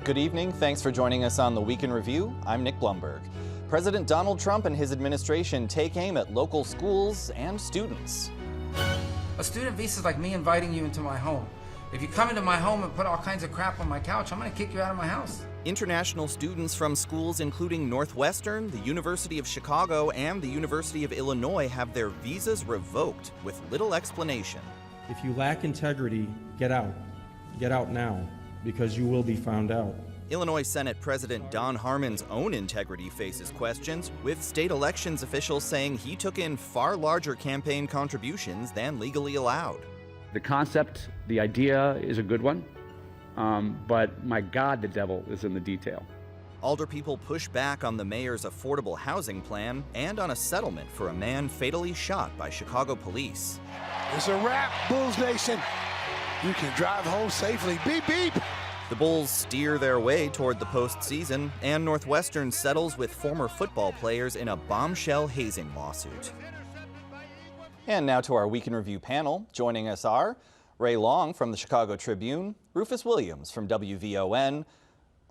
Good evening. Thanks for joining us on the Week in Review. I'm Nick Blumberg. President Donald Trump and his administration take aim at local schools and students. A student visa is like me inviting you into my home. If you come into my home and put all kinds of crap on my couch, I'm going to kick you out of my house. International students from schools including Northwestern, the University of Chicago, and the University of Illinois have their visas revoked with little explanation. If you lack integrity, get out. Get out now, because you will be found out. Illinois Senate President Don Harmon's own integrity faces questions, with state elections officials saying he took in far larger campaign contributions than legally allowed. The concept, the idea is a good one, but my God, the devil is in the detail. Alderpeople push back on the mayor's affordable housing plan and on a settlement for a man fatally shot by Chicago police. It's a wrap, Bulls Nation. You can drive home safely. Beep, beep. The Bulls steer their way toward the postseason, and Northwestern settles with former football players in a bombshell hazing lawsuit. And now to our Week in Review panel. Joining us are Ray Long from the Chicago Tribune, Rufus Williams from WVON,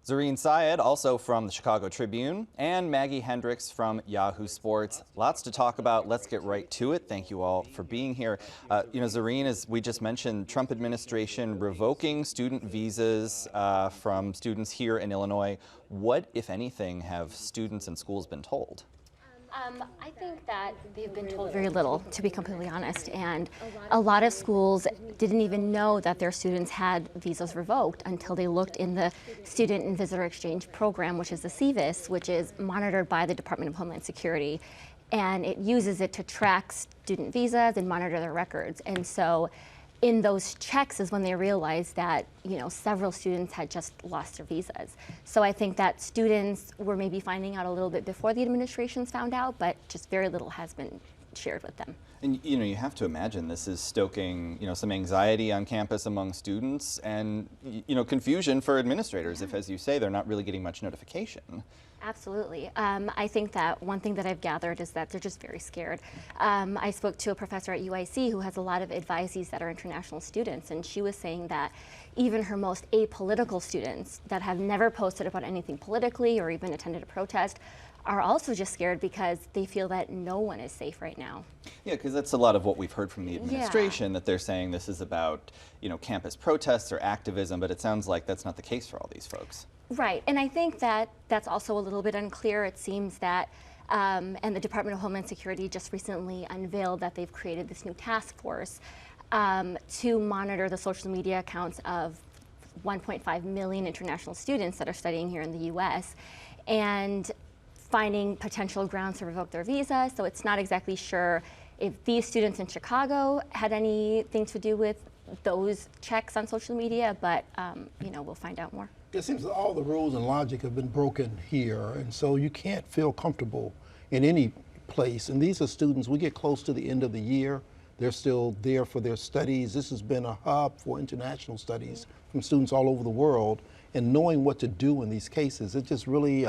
Zareen Syed, also from the Chicago Tribune, and Maggie Hendricks from Yahoo Sports. Lots to talk about. Let's get right to it. Thank you all for being here. Zareen, as we just mentioned, Trump administration revoking student visas from students here in Illinois. What, if anything, have students and schools been told? I think that they've been told very little, to be completely honest, and a lot of schools didn't even know that their students had visas revoked until they looked in the Student and Visitor Exchange Program, which is the SEVIS, which is monitored by the Department of Homeland Security, and it uses it to track student visas and monitor their records. And so in those checks is when they realized that, several students had just lost their visas. So I think that students were maybe finding out a little bit before the administrations found out, but just very little has been shared with them. And you have to imagine this is stoking, some anxiety on campus among students and, confusion for administrators if, as you say, they're not really getting much notification. Absolutely. I think that one thing that I've gathered is that they're just very scared. I spoke to a professor at UIC who has a lot of advisees that are international students, and she was saying that even her most apolitical students that have never posted about anything politically or even attended a protest are also just scared because they feel that no one is safe right now. Yeah, because that's a lot of what we've heard from the administration, that they're saying this is about, campus protests or activism, but it sounds like that's not the case for all these folks. Right, and I think that that's also a little bit unclear. It seems that, and the Department of Homeland Security just recently unveiled that they've created this new task force to monitor the social media accounts of 1.5 million international students that are studying here in the U.S. and finding potential grounds to revoke their visa. So it's not exactly sure if these students in Chicago had anything to do with those checks on social media, but we'll find out more. It seems that all the rules and logic have been broken here, and so you can't feel comfortable in any place. And these are students, we get close to the end of the year, they're still there for their studies. This has been a hub for international studies from students all over the world, and knowing what to do in these cases, it just really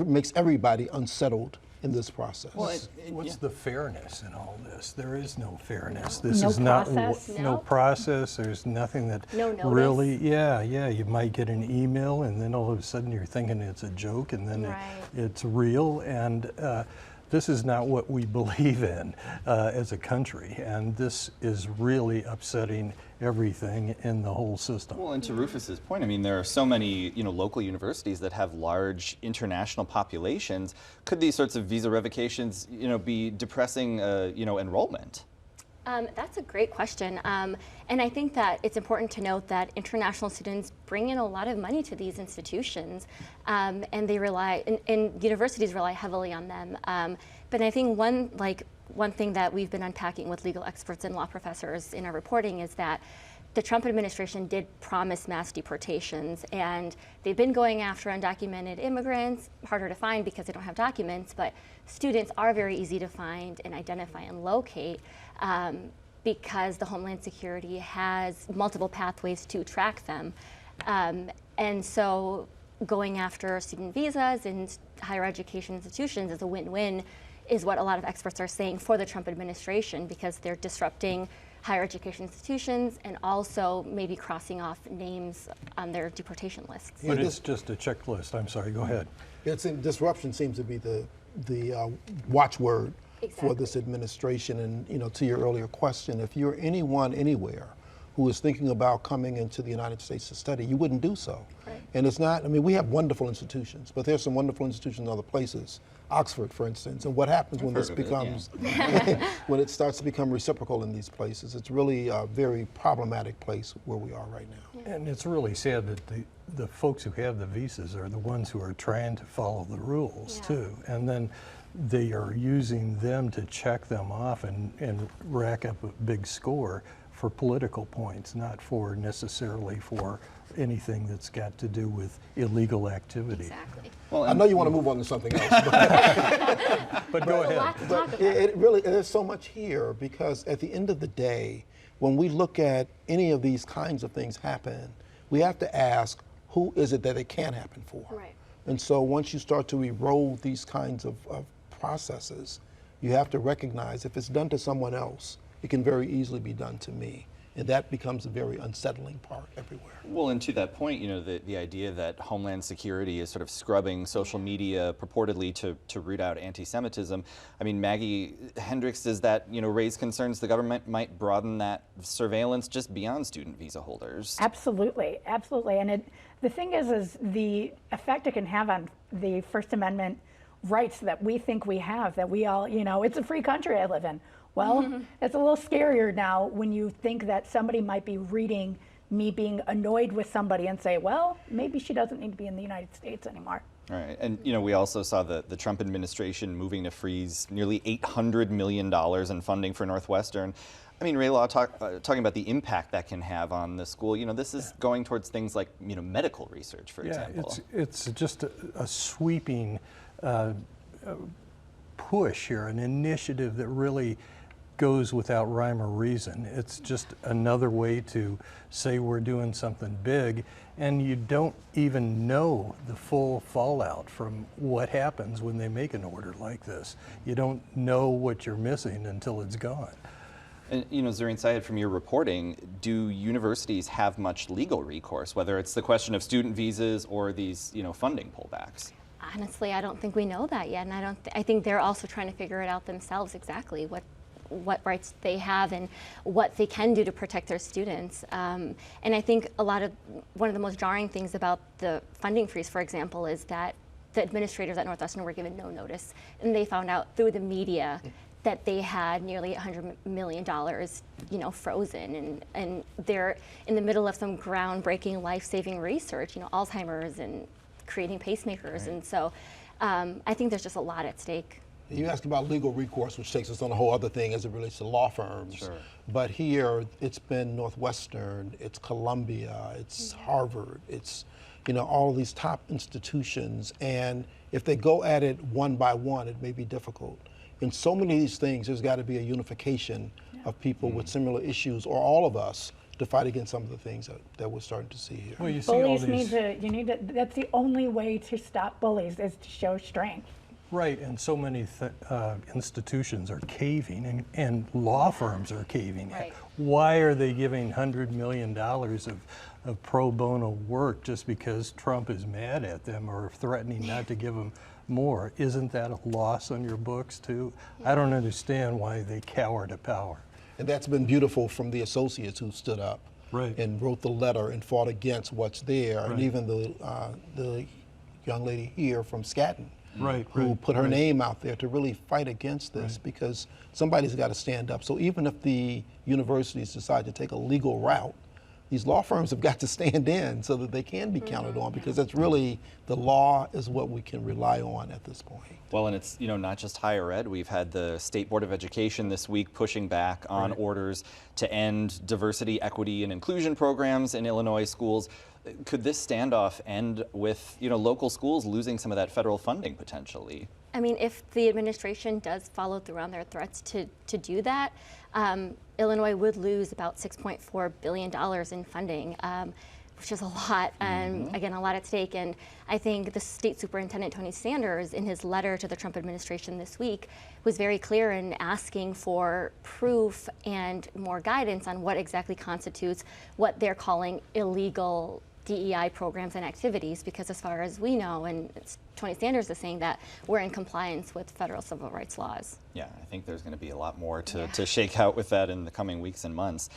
makes everybody unsettled in this process. Well, what's the fairness in all this? There is no fairness. This is process, not no process. There's nothing that really. You might get an email, and then all of a sudden you're thinking it's a joke, and then it's real. And this is not what we believe in as a country, and this is really upsetting everything in the whole system. Well, and to Rufus's point, there are so many, local universities that have large international populations. Could these sorts of visa revocations, be depressing, enrollment? That's a great question. And I think that it's important to note that international students bring in a lot of money to these institutions, and they rely, and universities rely heavily on them. But I think one thing that we've been unpacking with legal experts and law professors in our reporting is that the Trump administration did promise mass deportations, and they've been going after undocumented immigrants, harder to find because they don't have documents, but students are very easy to find and identify and locate because the Homeland Security has multiple pathways to track them. And so going after student visas and higher education institutions is a win-win, is what a lot of experts are saying for the Trump administration, because they're disrupting higher education institutions, and also maybe crossing off names on their deportation lists. But it's just a checklist. I'm sorry, go ahead. Disruption seems to be the watchword for this administration. And to your earlier question, if you're anyone anywhere who is thinking about coming into the United States to study, you wouldn't do so. Right. And it's not, I mean, we have wonderful institutions, but there's some wonderful institutions in other places. Oxford, for instance, and what happens when this becomes, when it starts to become reciprocal in these places, it's really a very problematic place where we are right now. And it's really sad that the folks who have the visas are the ones who are trying to follow the rules too. And then they are using them to check them off and rack up a big score for political points, not for necessarily for anything that's got to do with illegal activity. Exactly. Well, I know you want to move on to something else, but go ahead. But it really, there's so much here, because at the end of the day, when we look at any of these kinds of things happen, we have to ask, who is it that it can happen for? Right. And so once you start to erode these kinds of processes, you have to recognize if it's done to someone else, it can very easily be done to me. And that becomes a very unsettling part everywhere. Well, and to that point, the idea that Homeland Security is sort of scrubbing social media purportedly to root out anti-Semitism. I mean, Maggie Hendricks, does that raise concerns the government might broaden that surveillance just beyond student visa holders? Absolutely, absolutely. And the thing is the effect it can have on the First Amendment rights that we think we have, that we all, it's a free country I live in. Well, it's a little scarier now when you think that somebody might be reading me being annoyed with somebody and say, well, maybe she doesn't need to be in the United States anymore. All right, and we also saw the Trump administration moving to freeze nearly $800 million in funding for Northwestern. I mean, Ray Law, talking about the impact that can have on the school, this is going towards things like, medical research, for example. It's just a sweeping push here, an initiative that really goes without rhyme or reason. It's just another way to say we're doing something big, and you don't even know the full fallout from what happens when they make an order like this. You don't know what you're missing until it's gone. And, Zareen Syed, from your reporting, do universities have much legal recourse, whether it's the question of student visas or these, funding pullbacks? Honestly, I don't think we know that yet, and I think they're also trying to figure it out themselves exactly what rights they have and what they can do to protect their students. And I think one of the most jarring things about the funding freeze, for example, is that the administrators at Northwestern were given no notice, and they found out through the media that they had nearly $100 million, frozen, and they're in the middle of some groundbreaking, life-saving research, Alzheimer's and creating pacemakers, right. And so I think there's just a lot at stake. You asked about legal recourse, which takes us on a whole other thing as it relates to law firms. Sure. But here, it's been Northwestern, it's Columbia, it's Harvard, it's all of these top institutions, and if they go at it one by one, it may be difficult. In so many of these things, there's got to be a unification of people with similar issues, or all of us, to fight against some of the things that we're starting to see here. Well, you see bullies that's the only way to stop bullies, is to show strength. Right, and so many institutions are caving, and law firms are caving. Right. Why are they giving $100 million of pro bono work just because Trump is mad at them or threatening not to give them more? Isn't that a loss on your books too? I don't understand why they cower to power. And that's been beautiful from the associates who stood up, right, and wrote the letter and fought against what's there, right. And even the young lady here from Scadden, right, who put her name out there to really fight against this, because somebody's got to stand up. So even if the universities decide to take a legal route, these law firms have got to stand in so that they can be counted on, because that's really, the law is what we can rely on at this point. Well, and it's not just higher ed. We've had the State Board of Education this week pushing back on orders to end diversity, equity, and inclusion programs in Illinois schools. Could this standoff end with local schools losing some of that federal funding potentially? I mean, if the administration does follow through on their threats to do that, Illinois would lose about $6.4 billion in funding. which is a lot, and again, a lot at stake. And I think the State Superintendent Tony Sanders, in his letter to the Trump administration this week, was very clear in asking for proof and more guidance on what exactly constitutes what they're calling illegal DEI programs and activities, because as far as we know, and Tony Sanders is saying that we're in compliance with federal civil rights laws. Yeah, I think there's going to be a lot more to shake out with that in the coming weeks and months.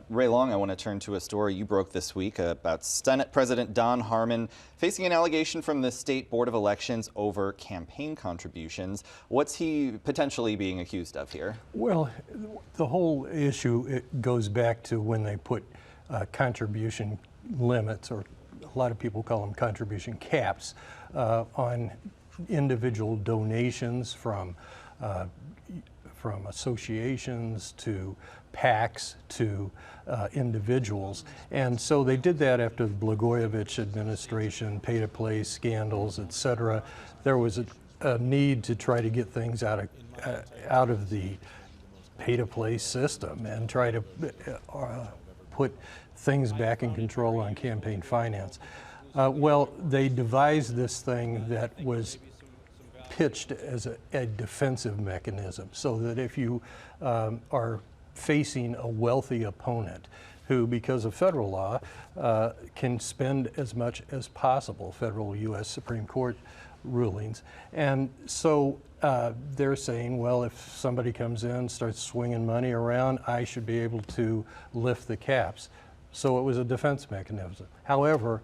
Ray Long, I want to turn to a story you broke this week about Senate President Don Harmon facing an allegation from the State Board of Elections over campaign contributions. What's he potentially being accused of here? Well, the whole issue, it goes back to when they put contribution limits, or a lot of people call them contribution caps, on individual donations from associations to PACs to individuals. And so they did that after the Blagojevich administration, pay-to-play scandals, et cetera. There was a need to try to get things out of the pay-to-play system and try to put things back in control on campaign finance. Well, they devised this thing that was pitched as a defensive mechanism, so that if you are facing a wealthy opponent who, because of federal law, can spend as much as possible, federal U.S. Supreme Court rulings. And so they're saying, well, if somebody comes in, starts swinging money around, I should be able to lift the caps. So it was a defense mechanism. However,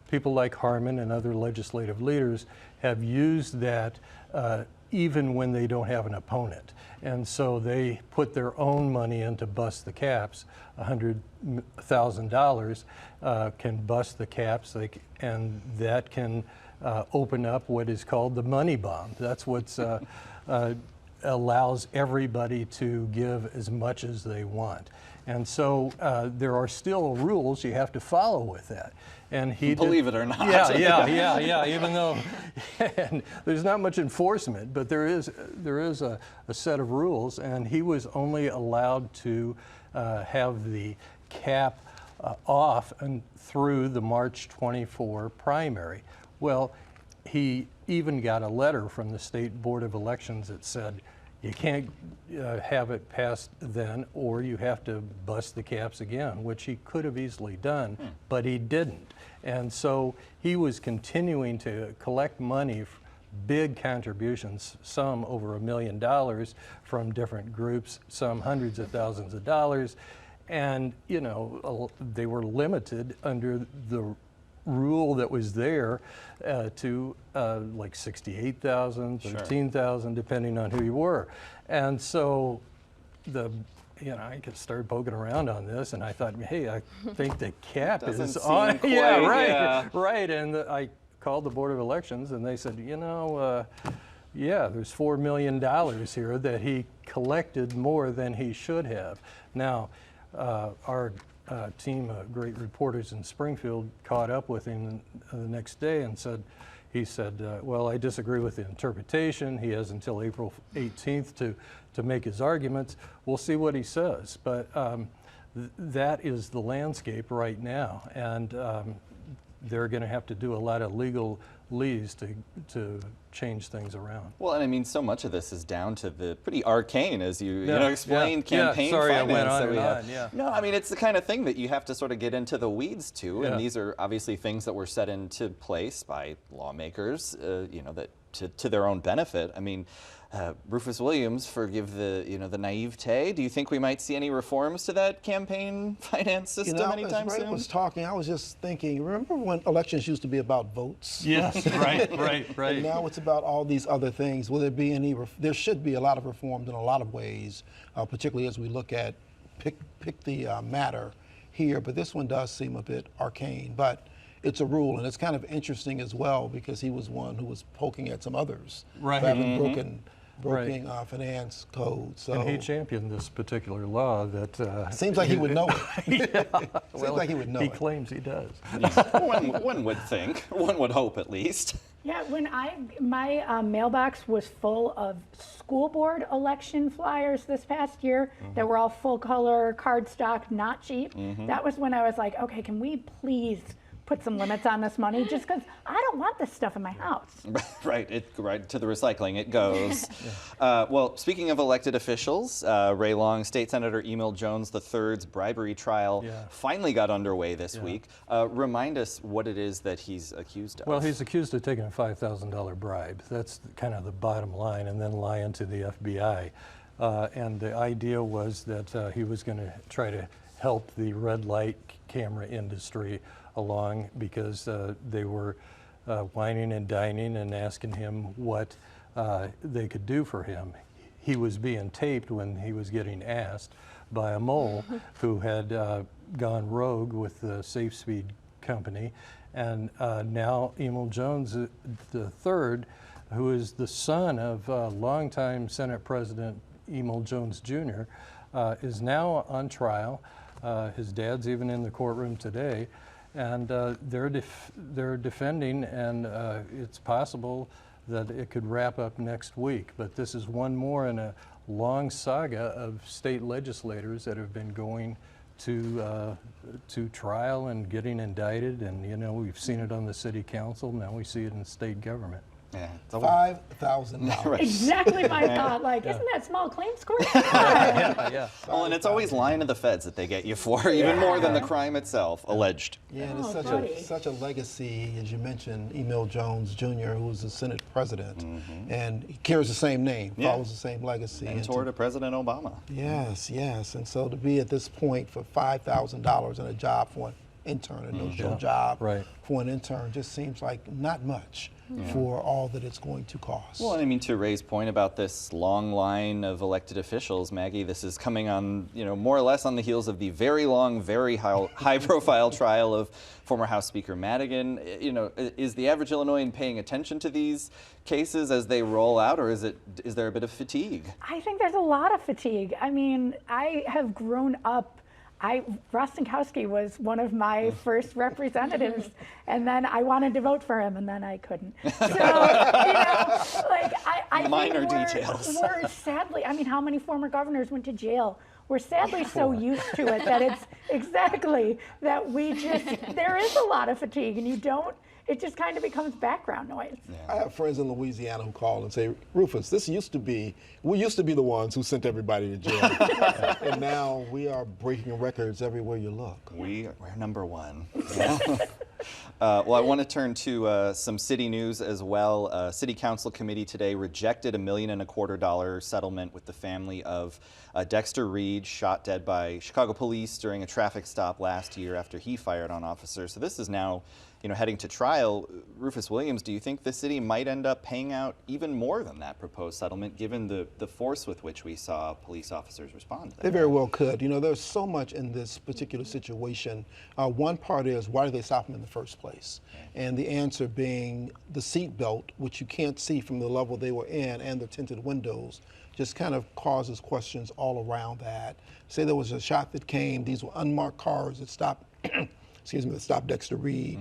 people like Harmon and other legislative leaders have used that even when they don't have an opponent. And so they put their own money in to bust the caps. $100,000 can bust the caps, and that can open up what is called the money bomb. That's what's allows everybody to give as much as they want. And so there are still rules you have to follow with that. And he believe it or not. Yeah. Even though and there's not much enforcement, but there is a set of rules, and he was only allowed to have the cap off and through the March 24 primary. Well, he even got a letter from the State Board of Elections that said, you can't have it passed then, or you have to bust the caps again, which he could have easily done, but he didn't. And so he was continuing to collect money, big contributions, some over $1 million from different groups, some hundreds of thousands of dollars. And, you know, they were limited under the rule that was there to like 68,000, 13,000, depending on who you were. And so I could start poking around on this, and I thought, hey, I think the cap is on. Right. And I called the Board of Elections, and they said, there's $4 million here that he collected more than he should have. Now, our team of great reporters in Springfield caught up with him the next day and said, well, I disagree with the interpretation. He has until April 18th to make his arguments. We'll see what he says. But that is the landscape right now. And they're going to have to do a lot of legalese to change things around. Well, and I mean, so much of this is down to the pretty arcane, as you explained, campaign Sorry, finance I went on that we have. Yeah. No, I mean, it's the kind of thing that you have to sort of get into the weeds to, and these are obviously things that were set into place by lawmakers, that to their own benefit. I mean, Rufus Williams, forgive the naivete. Do you think we might see any reforms to that campaign finance system anytime soon? As Ray was talking, I was just thinking, remember when elections used to be about votes? Yes, right. And now it's about all these other things. Will there be any? There should be a lot of reforms in a lot of ways, particularly as we look at pick the matter here. But this one does seem a bit arcane. But it's a rule, and it's kind of interesting as well because he was one who was poking at some others for having broken finance code. So and he championed this particular law that seems like he would know it. Seems like he would know it. He claims he does. One would think. One would hope, at least. Yeah, when my mailbox was full of school board election flyers this past year that were all full color, cardstock, not cheap. That was when I was like, okay, can we please put some limits on this money, just because I don't want this stuff in my house. Right, right to the recycling it goes. Well, speaking of elected officials, Ray Long, State Senator Emil Jones III's bribery trial finally got underway this week. Remind us what it is that he's accused of. Well, he's accused of taking a $5,000 bribe. That's kind of the bottom line, and then lying to the FBI. And the idea was that he was going to try to help the red light camera industry along because they were whining and dining and asking him what they could do for him. He was being taped when he was getting asked by a mole who had gone rogue with the Safe Speed company. And now Emil Jones III, who is the son of longtime Senate President Emil Jones Jr., is now on trial. His dad's even in the courtroom today. And they're defending, and it's possible that it could wrap up next week. But this is one more in a long saga of state legislators that have been going to trial and getting indicted. And you know, we've seen it on the city council. Now we see it in state government. Yeah, $5,000. Right. Exactly my thought. Like, isn't that small claims court? Well, and it's always lying to the feds that they get you for, even more than the crime itself, alleged. Yeah, and it's such a legacy, as you mentioned, Emil Jones Jr., who was the Senate President, and he carries the same name, follows the same legacy. Mentor to President Obama. Yes, yes, and so to be at this point for $5,000 in a job for an intern, a no-show job for an intern, just seems like not much for all that it's going to cost. Well, I mean, to Ray's point about this long line of elected officials, Maggie, this is coming on, you know, more or less on the heels of the very long, very high-profile trial of former House Speaker Madigan. You know, is the average Illinoisan paying attention to these cases as they roll out, or is there a bit of fatigue? I think there's a lot of fatigue. I mean, I have grown up. Rostenkowski was one of my first representatives, and then I wanted to vote for him, and then I couldn't. So, you know, like I minor think details. We're sadly, I mean, how many former governors went to jail? We're sadly so used to it that it's exactly that we just, there is a lot of fatigue, and you don't, it just kind of becomes background noise. I have friends in Louisiana who call and say, Rufus, we used to be the ones who sent everybody to jail. And now we are breaking records everywhere you look. We're number one. Well, I want to turn to some city news as well. City Council committee today rejected a $1.25 million settlement with the family of Dexter Reed, shot dead by Chicago police during a traffic stop last year after he fired on officers. So this is now, you know, heading to trial. Rufus Williams, do you think the city might end up paying out even more than that proposed settlement, given the force with which we saw police officers respond to that? They very well could. You know, there's so much in this particular situation. One part is, why did they stop them in the first place? And the answer being the seat belt, which you can't see from the level they were in, and the tinted windows, just kind of causes questions all around that. Say there was a shot that came, these were unmarked cars that stopped, excuse me, that stopped Dexter Reed.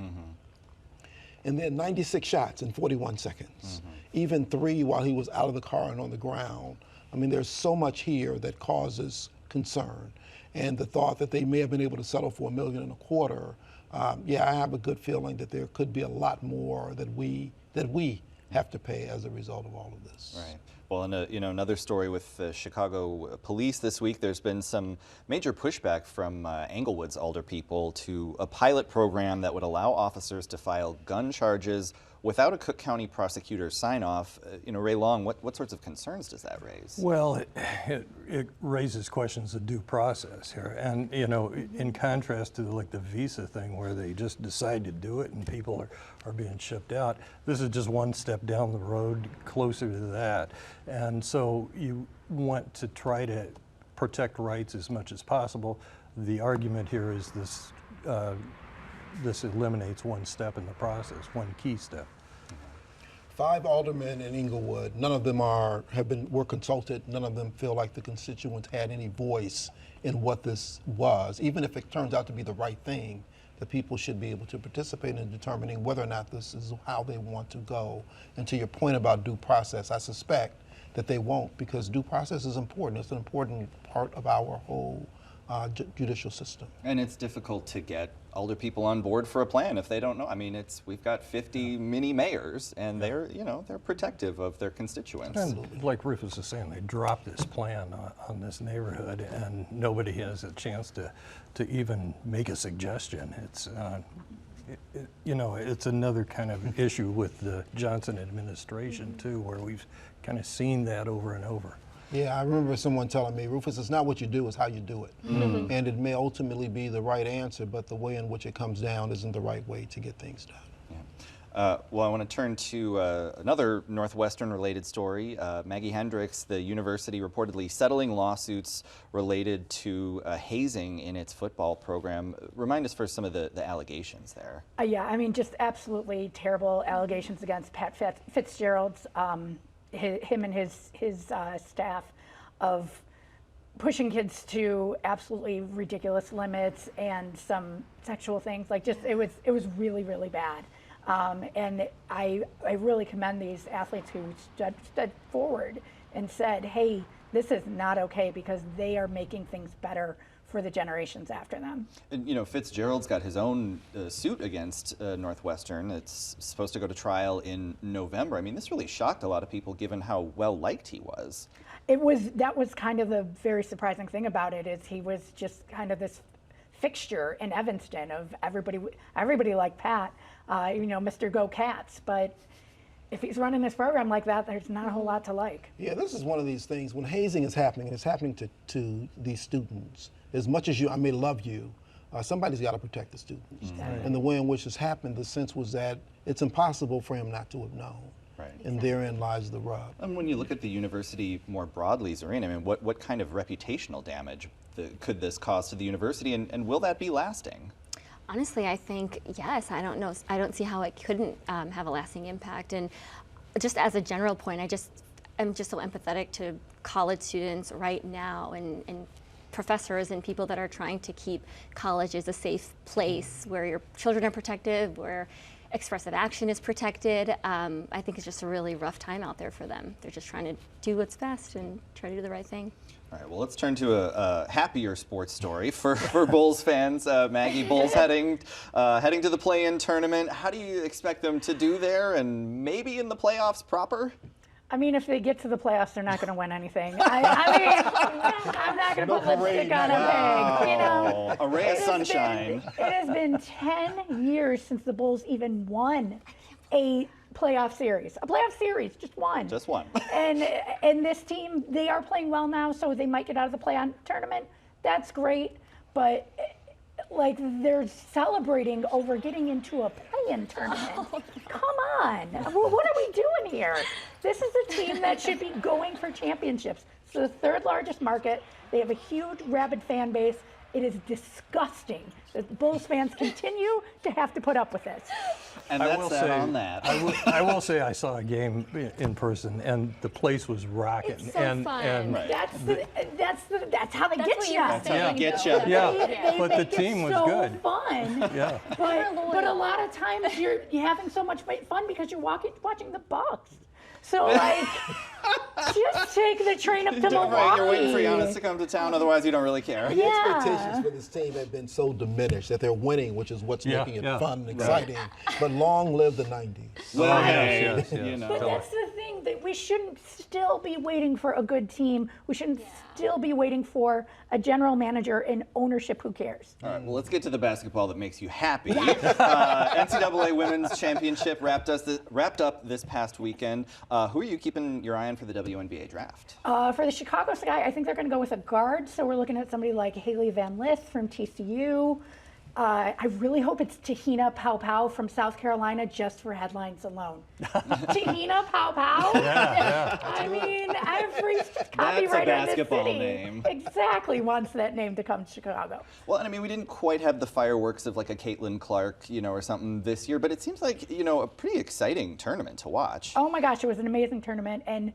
And then 96 shots in 41 seconds, even 3 while he was out of the car and on the ground. I mean, there's so much here that causes concern. And the thought that they may have been able to settle for $1.25 million, yeah, I have a good feeling that there could be a lot more that we have to pay as a result of all of this. Right. Well, and you know, another story with Chicago police this week, there's been some major pushback from Englewood's Alderpeople to a pilot program that would allow officers to file gun charges without a Cook County prosecutor's sign-off. You know, Ray Long, what sorts of concerns does that raise? Well, it raises questions of due process here. And, you know, in contrast to like the visa thing where they just decide to do it and people are being shipped out, this is just one step down the road closer to that. And so you want to try to protect rights as much as possible. The argument here is this eliminates one step in the process, one key step. 5 aldermen in Englewood, none of them were consulted, none of them feel like the constituents had any voice in what this was. Even if it turns out to be the right thing, that people should be able to participate in determining whether or not this is how they want to go. And to your point about due process, I suspect that they won't, because due process is important. It's an important part of our whole judicial system. And it's difficult to get older people on board for a plan if they don't know. I mean, we've got 50 mini mayors, and they're protective of their constituents. And like Rufus is saying, they dropped this plan on this neighborhood, and nobody has a chance to even make a suggestion. It's it's another kind of issue with the Johnson administration too, where we've kind of seen that over and over. Yeah, I remember someone telling me, Rufus, it's not what you do, it's how you do it. Mm-hmm. And it may ultimately be the right answer, but the way in which it comes down isn't the right way to get things done. Yeah. Well, I want to turn to another Northwestern-related story. Maggie Hendricks, the university reportedly settling lawsuits related to hazing in its football program. Remind us first some of the allegations there. Yeah, I mean, just absolutely terrible allegations against Pat Fitzgerald's, him and his staff, of pushing kids to absolutely ridiculous limits and some sexual things. Like, just it was really, really bad. And I really commend these athletes who stood forward and said, hey, this is not okay, because they are making things better for the generations after them. And Fitzgerald's got his own suit against Northwestern. It's supposed to go to trial in November. I mean, this really shocked a lot of people given how well liked he was. That was kind of the very surprising thing about it, is he was just kind of this fixture in Evanston of everybody liked Pat, Mr. Go Cats, but if he's running this program like that, there's not a whole lot to like. Yeah, this is one of these things, when hazing is happening, and it's happening to these students, as much as I may love you, somebody's got to protect the students. Mm-hmm. And the way in which this happened, the sense was that it's impossible for him not to have known. Right. And therein lies the rub. And when you look at the university more broadly, Zareen, I mean, what kind of reputational damage could this cause to the university, and will that be lasting? Honestly, I think yes. I don't know. I don't see how it couldn't have a lasting impact. And just as a general point, I'm just so empathetic to college students right now, and professors and people that are trying to keep colleges a safe place where your children are protected, where expressive action is protected. I think it's just a really rough time out there for them. They're just trying to do what's best and try to do the right thing. All right, well, let's turn to a happier sports story for Bulls fans. Maggie, Bulls heading to the play-in tournament. How do you expect them to do there, and maybe in the playoffs proper? I mean, if they get to the playoffs, they're not going to win anything. I'm not going to put lipstick on a pig, A ray of sunshine. It has been 10 years since the Bulls even won a playoff series. A playoff series, just one. Just one. And this team, they are playing well now, so they might get out of the play-on tournament. That's great, but like, they're celebrating over getting into a play-in tournament. Come on. What are we doing here? This is a team that should be going for championships. It's the third largest market. They have a huge, rabid fan base. It is disgusting that the Bulls fans continue to have to put up with this. And that's on that. I will say I saw a game in person, and the place was rocking. It's so fun. And Right. That's how they get you. That's how they get you. Yeah, but the team was so good. Fun. Yeah. But a lot of times you're having so much fun because you're watching the Bucks. So like, just take the train up to Milwaukee. Right, you're waiting for Giannis to come to town, otherwise you don't really care. The expectations for this team have been so diminished that they're winning, which is what's making it fun and exciting. But long live the 90s. Well, yes. But that's the thing, that we shouldn't still be waiting for a good team. We shouldn't still be waiting for a general manager and ownership who cares. All right, well, let's get to the basketball that makes you happy. NCAA Women's Championship wrapped up this past weekend. Who are you keeping your eye on for the WNBA draft? For the Chicago Sky, I think they're going to go with a guard. So we're looking at somebody like Haley Van Lith from TCU. I really hope it's Tahina Pau from South Carolina, just for headlines alone. Tahina Pau? Yeah. I mean, every copywriter That's a in basketball this city name. exactly wants that name to come to Chicago. Well, and I mean, we didn't quite have the fireworks of like a Caitlin Clark, or something this year, but it seems like, a pretty exciting tournament to watch. Oh my gosh, it was an amazing tournament. And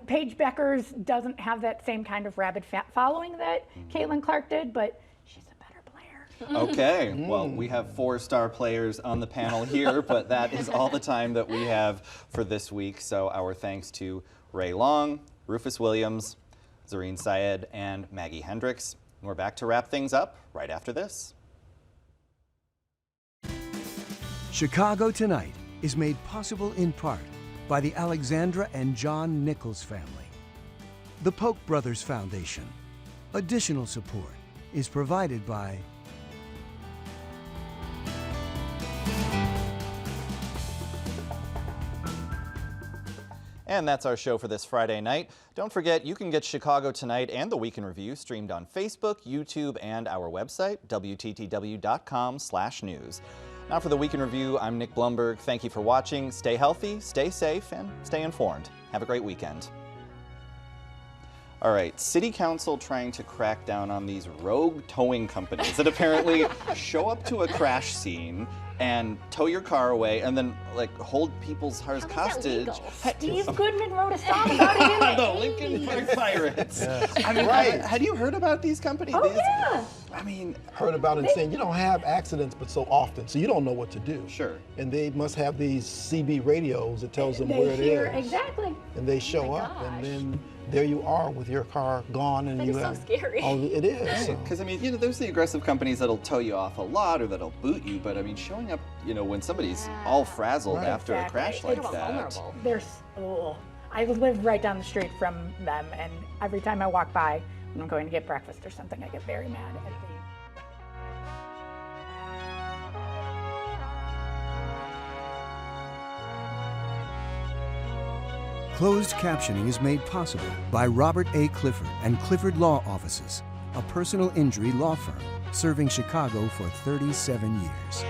Paige Beckers doesn't have that same kind of rabid following that Caitlin Clark did, but she's a better player. Okay, well, we have 4-star players on the panel here, but that is all the time that we have for this week. So our thanks to Ray Long, Rufus Williams, Zareen Syed, and Maggie Hendricks. And we're back to wrap things up right after this. Chicago Tonight is made possible in part by the Alexandra and John Nichols family. The Polk Brothers Foundation. Additional support is provided by And that's our show for this Friday night. Don't forget, you can get Chicago Tonight and the Week in Review streamed on Facebook, YouTube, and our website, WTTW.com/news. Now for the Week in Review, I'm Nick Blumberg. Thank you for watching. Stay healthy, stay safe, and stay informed. Have a great weekend. All right, City Council trying to crack down on these rogue towing companies that apparently show up to a crash scene and tow your car away and then like hold people's cars hostage. Steve Goodman wrote a song about it in The Lincoln Park Pirates. Yeah. I mean, had you heard about these companies? Oh, yeah. I mean, heard about it saying you don't have accidents but so often, so you don't know what to do. Sure. And they must have these CB radios that tells them where it is. Exactly. And they show up, and then there you are with your car gone, and that you is have. So scary. Oh, it is. Because I mean, there's the aggressive companies that'll tow you off a lot or that'll boot you, but I mean, showing up, when somebody's all frazzled after a crash like that. They're I live right down the street from them, and every time I walk by when I'm going to get breakfast or something, I get very mad at the. Closed captioning is made possible by Robert A. Clifford and Clifford Law Offices, a personal injury law firm serving Chicago for 37 years.